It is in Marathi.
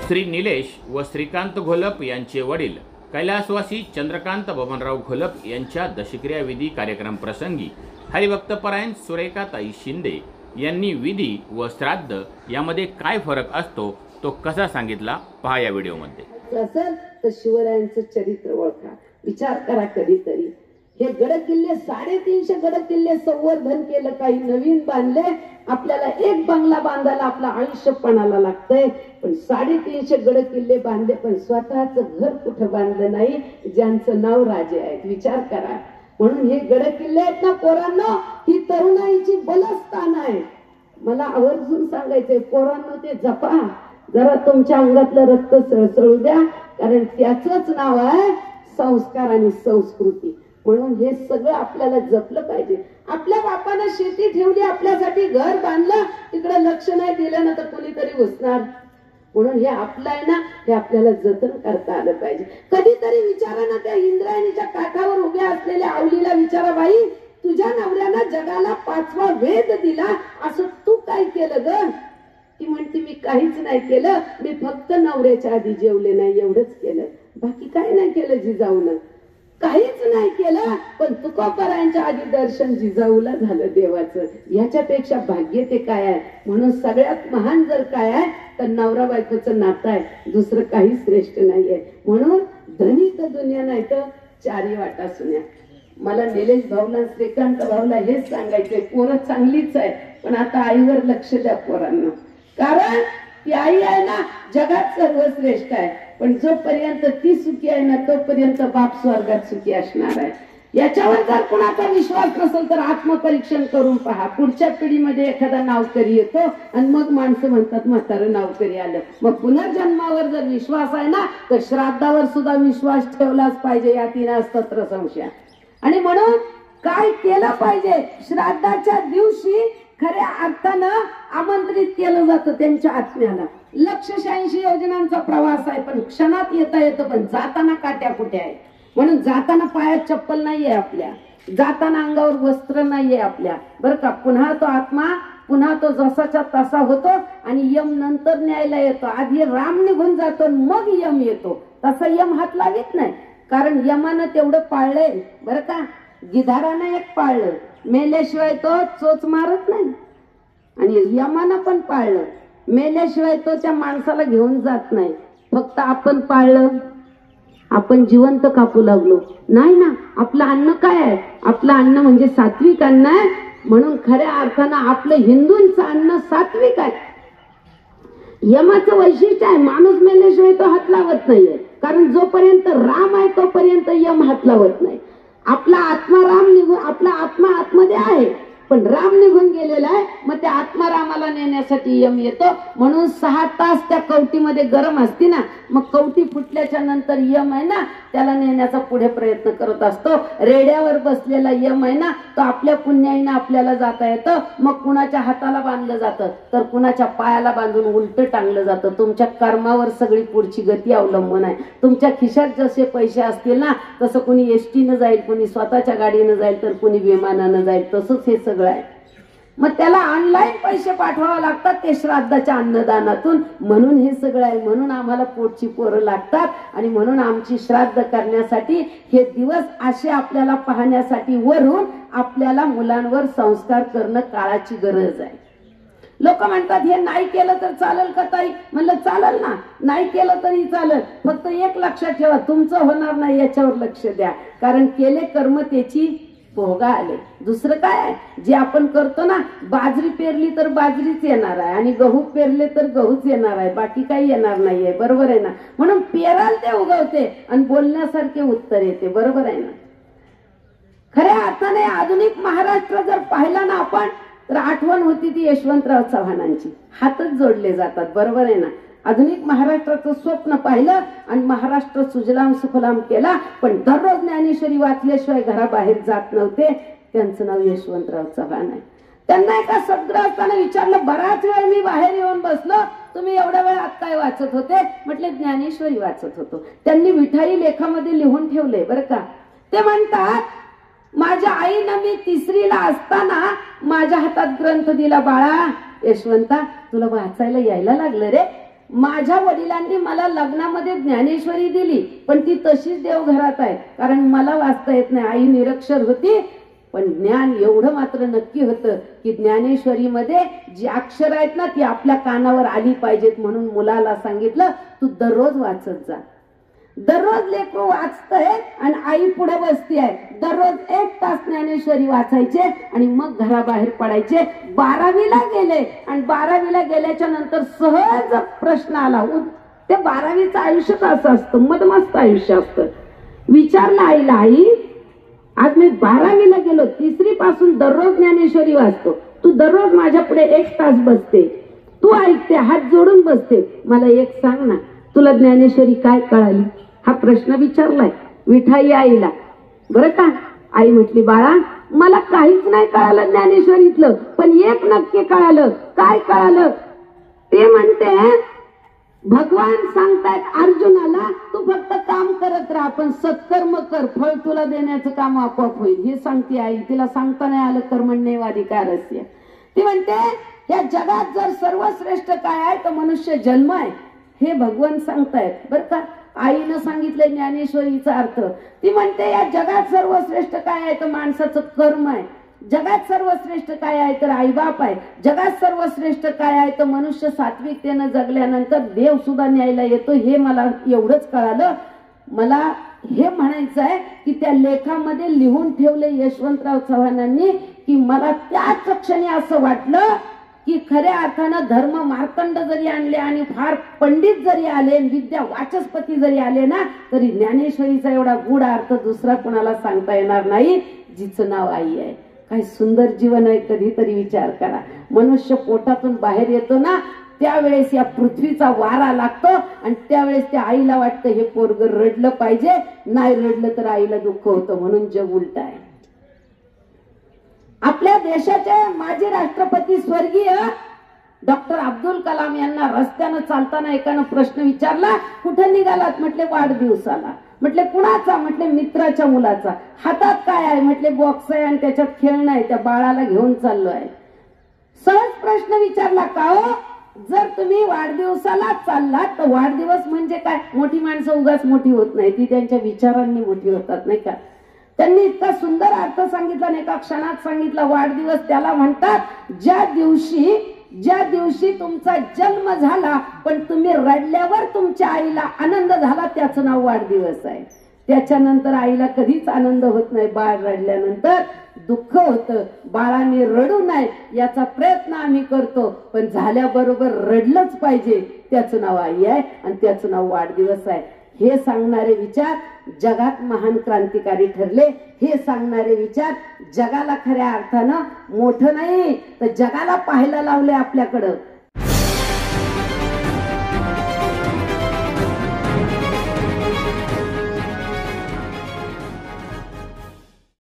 श्री निलेश व श्रीकांत घोलप यांचे वडील कैलासवासी चंद्रकांत बबनराव घोलप यांच्या दशक्रिया विधी कार्यक्रम प्रसंगी हरिभक्तपरायण सुरेखाताई शिंदे यांनी विधी व श्राद्ध यामध्ये काय फरक असतो तो कसा सांगितला पहा या व्हिडिओमध्ये। असेल तर शिवरायांचं चरित्र ओळखा, विचार करा कधीतरी। हे गड किल्ले 350 गड किल्ले संवर्धन केलं, काही नवीन बांधले। आपल्याला एक बंगला बांधायला आपलं आयुष्य पणाला लागतंय, पण 350 गड किल्ले बांधले पण स्वतःच घर कुठं बांधलं नाही, ज्यांचं नाव राजे आहेत। विचार करा। म्हणून हे गड किल्ले आहेत ना पोरांनो, ही तरुणाईची बलस्थान आहे। मला आवर्जून सांगायचंय पोरांनो, ते जपा, जरा तुमच्या अंगातलं रक्त सळसळू द्या, कारण त्याचंच नाव आहे संस्कार आणि संस्कृती। म्हणून हे सगळं आपल्याला जपलं पाहिजे। आपल्या बापानं शेती ठेवली, आपल्यासाठी घर बांधलं, तिकडे लक्ष नाही दिलं ना तर कोणीतरी घुसणार। म्हणून हे आपलं आहे ना, हे आपल्याला जतन करता आलं पाहिजे। कधीतरी विचारा ना, त्या इंद्रायणीच्या काठावर उभ्या असलेल्या आवलीला विचारा, बाई तुझ्या नवऱ्यानं जगाला 5वा वेद दिला, असं तू काय केलं ग? ती म्हणते मी काहीच नाही केलं, मी फक्त नवऱ्याच्या आधी जेवले नाही एवढंच केलं, बाकी काय नाही केलं जिजाऊनं, काहीच नाही केलं। पण तुकोबारायांच्या आधी दर्शन जिजाऊला झालं देवाचं, याच्यापेक्षा भाग्य ते काय आहे? म्हणून सगळ्यात महान जर काय आहे तर नवरा बायकोचं नातं आहे, दुसरं काही श्रेष्ठ नाहीये। म्हणून धनी तर दुनिया नाही तर चारी वाटा सुन्या। मला निलेश भाऊला श्रीकांत भाऊला हेच सांगायचंय, पोरं चांगलीच आहे पण आता आईवर लक्ष द्या पोरांना, कारण ती आई आहे ना जगात सर्वश्रेष्ठ आहे, पण जोपर्यंत ती सुखी आहे ना तोपर्यंत बाप स्वर्गात सुखी असणार आहे। याच्यावर जर कुणाचा विश्वास नसेल तर आत्मपरीक्षण करून पहा। पुढच्या पिढीमध्ये एखादा नावकरी येतो आणि मग माणसं म्हणतात म्हातारं नावकरी आलं। मग पुनर्जन्मावर जर विश्वास आहे ना तर श्राद्धावर सुद्धा विश्वास ठेवलाच पाहिजे, या तीन तत्र संशय। आणि म्हणून काय केलं पाहिजे? श्राद्धाच्या दिवशी खऱ्या अर्थानं आमंत्रित केलं जातं त्यांच्या आत्म्याला। 186 योजनांचा प्रवास आहे, पण क्षणात येता येतं, पण जाताना काट्या कुठे आहे? म्हणून जाताना पायात चप्पल नाहीये आपल्या, जाताना अंगावर वस्त्र नाहीये आपल्या, बरं का? पुन्हा तो आत्मा पुन्हा तो जसाच्या तसा होतो आणि यम नंतर न्यायला येतो। आधी राम निघून जातो मग यम येतो, तसा यम हात लावित नाही, कारण यमानं तेवढं पाळलंय बरं का। गिधारानं एक पाळलं, मेल्याशिवाय तो चोच मारत नाही, आणि यमानं पण पाळलं, मेल्याशिवाय तो त्या माणसाला घेऊन जात नाही। फक्त आपण पाळलं, आपण जिवंत कापू लागलो नाही ना। आपलं अन्न काय आहे? आपलं अन्न म्हणजे सात्विक अन्न आहे। म्हणून खऱ्या अर्थानं आपलं हिंदूंचं अन्न सात्विक आहे। यमाचं वैशिष्ट्य आहे, माणूस मेल्याशिवाय तो हात लावत नाहीये, कारण जोपर्यंत राम आहे तोपर्यंत यम हात लावत नाही। आपला आत्मा राम निघून, आपला आत्मा आतमध्ये आहे पण राम निघून गेलेला आहे, मग त्या आत्मा रामाला नेण्यासाठी यम येतो। म्हणून 6 तास त्या कवटीमध्ये गरम असते ना, मग कवटी फुटल्याच्या नंतर यम आहे ना त्याला नेण्याचा पुढे प्रयत्न करत असतो। रेड्यावर बसलेला यम आहे ना तो आपल्या पुण्याईनं आपल्याला जाता येतं, मग कुणाच्या हाताला बांधलं जातं तर कुणाच्या पायाला बांधून उलट टांगलं जातं। तुमच्या कर्मावर सगळी पुढची गती अवलंबून आहे। तुमच्या खिशात जसे पैसे असतील ना तसं कुणी एसटीनं जाईल, कुणी स्वतःच्या गाडीनं जाईल, तर कुणी विमानानं जाईल, तसंच हे सगळं आहे। मग त्याला ऑनलाईन पैसे पाठवावे लागतात ते श्राद्धाच्या अन्नदानातून। म्हणून हे सगळं आहे, म्हणून आम्हाला पोटची पोरं लागतात, आणि म्हणून आमची श्राद्ध करण्यासाठी हे दिवस असे आपल्याला पाहण्यासाठी वरून आपल्याला मुलांवर संस्कार करणं काळाची गरज आहे। लोक म्हणतात हे नाही केलं तर चालेल का ताई? म्हणलं चालेल ना, नाही केलं तरी चालेल, फक्त एक लक्षात ठेवा, तुमचं होणार नाही याच्यावर लक्ष द्या, कारण केले कर्म त्याची भोगा आले। दुसरं काय आहे? जे आपण करतो ना, बाजरी पेरली तर बाजरीच येणार आहे, आणि गहू पेरले तर गहूच येणार आहे, बाकी काही येणार नाहीये, बरोबर आहे ना? म्हणून पेराल ते उगवते आणि बोलण्यासारखे उत्तर येते, बरोबर आहे ना? खऱ्या अर्थाने आधुनिक महाराष्ट्र जर पाहिला ना आपण तर आठवण होती ती यशवंतराव चव्हाणांची, हातच जोडले जातात, बरोबर आहे ना? आधुनिक महाराष्ट्राचं स्वप्न पाहिलं आणि महाराष्ट्र सुजलाम सुफलाम केला, पण दररोज ज्ञानेश्वरी वाचल्याशिवाय घराबाहेर जात नव्हते। त्यांचं नाव यशवंतराव चव्हाण आहे। त्यांना एका सद्ग्रस्ताने विचारलं, बराच वेळ मी बाहेर येऊन बसलो, तुम्ही एवढ्या वेळ आत काय वाचत होते? म्हटले ज्ञानेश्वरी वाचत होतो। त्यांनी विठाई लेखामध्ये लिहून ठेवले बरं का। ते म्हणतात, माझ्या आईनं मी 3रीला असताना माझ्या हातात ग्रंथ दिला, बाळा यशवंता तुला वाचायला यायला लागलं रे, माझ्या वडिलांनी मला लग्नामध्ये ज्ञानेश्वरी दिली, पण ती तशीच देवघरात आहे, कारण मला वाचता येत नाही. आई निरक्षर होती, पण ज्ञान एवढं मात्र नक्की होतं की ज्ञानेश्वरीमध्ये जी अक्षर आहेत ना ती आपल्या कानावर आली पाहिजेत. म्हणून मुलाला सांगितलं, तू दररोज वाचत जा. दररोज लेकरू वाचतंय आणि आई पुढे बसती आहे. दररोज 1 तास ज्ञानेश्वरी वाचायचे आणि मग घराबाहेर पडायचे. 12वीला गेले आणि 12वीला गेल्याच्या नंतर सहज प्रश्न आला. ते 12वीचं आयुष्यच असं असतं, मदमस्त आयुष्य असतं. विचारलं आईला, आई आज मी 12वीला गेलो, 3री पासून दररोज ज्ञानेश्वरी वाचतो, तू दररोज माझ्या पुढे 1 तास बसते, तू ऐकते, हात जोडून बसते, मला एक सांग ना, तुला ज्ञानेश्वरी काय कळाली? हा प्रश्न विचारलाय विठाई आईला. बरं का? आई म्हटली, बाळा मला काहीच नाही कळालं ज्ञानेश्वरीतलं, पण एक नक्की कळालं. काय कळालं? ते म्हणते, भगवान सांगतायत अर्जुनाला, तू फक्त काम करत राहा, पण सत्कर्म कर, फळ तुला देण्याचं काम आपोआप होईल. हे सांगते आई. तिला सांगता नाही आलं कर्मण्येवाधिकारस्य. ती म्हणते, या जगात जर सर्वश्रेष्ठ काय आहे तर मनुष्य जन्म आहे, हे भगवान सांगतायत. बरं का? आईनं सांगितलंय ज्ञानेश्वरीचा अर्थ. ती म्हणते, या जगात सर्वश्रेष्ठ काय आहे तर माणसाचं कर्म आहे, जगात सर्वश्रेष्ठ काय आहे तर आईबाप आहे, जगात सर्वश्रेष्ठ काय आहे तर मनुष्य सात्विकतेनं जगल्यानंतर देव सुद्धा न्यायला येतो. हे मला एवढंच कळालं. मला हे म्हणायचं आहे की त्या लेखामध्ये लिहून ठेवले यशवंतराव चव्हाणांनी की मला त्याच क्षणी असं वाटलं की खऱ्या अर्थानं धर्म मार्तंड जरी आणले आणि फार पंडित जरी आले, विद्या वाचस्पती जरी आले ना, तरी ज्ञानेश्वरीचा एवढा गूढ अर्थ दुसरा कोणाला सांगता येणार नाही, जिचं नाव आई आहे. काय सुंदर जीवन आहे. कधीतरी विचार करा, मनुष्य पोटातून बाहेर येतो ना त्यावेळेस या पृथ्वीचा वारा लागतो आणि त्यावेळेस त्या आईला वाटतं हे पोरग रडलं पाहिजे, नाही रडलं तर आईला दुःख होतं. म्हणून जग उलट आहे. आपल्या देशाचे माजी राष्ट्रपती स्वर्गीय डॉक्टर अब्दुल कलाम यांना रस्त्यानं चालताना एकानं प्रश्न विचारला, कुठे निघालात? म्हटले वाढदिवसाला. म्हटले कुणाचा? म्हटले मित्राच्या मुलाचा. हातात काय आहे? म्हटले बॉक्स आहे आणि त्याच्यात खेळणं आहे, त्या बाळाला घेऊन चाललो आहे. सहज प्रश्न विचारला, का हो जर तुम्ही वाढदिवसाला चाललात तर वाढदिवस म्हणजे काय? मोठी माणसं उगाच मोठी होत नाही, ती त्यांच्या विचारांनी मोठी होतात, नाही का? त्यांनी इतका सुंदर अर्थ सांगितला आणि एका क्षणात सांगितला, वाढदिवस त्याला म्हणतात ज्या दिवशी तुमचा जन्म झाला पण तुम्ही रडल्यावर तुमच्या आईला आनंद झाला, त्याचं नाव वाढदिवस आहे. त्याच्यानंतर आईला कधीच आनंद होत नाही. बाळ रडल्यानंतर दुःख होतं. बाळाने रडू नये याचा प्रयत्न आम्ही करतो, पण झाल्याबरोबर रडलंच पाहिजे, त्याचं नाव आई आहे आणि त्याचं नाव वाढदिवस आहे. हे सांगणारे विचार जगात महान क्रांतिकारी ठरले. हे सांगणारे विचार जगाला खऱ्या अर्थानं मोठं नाही तर जगाला पाहायला लावले आपल्याकडं.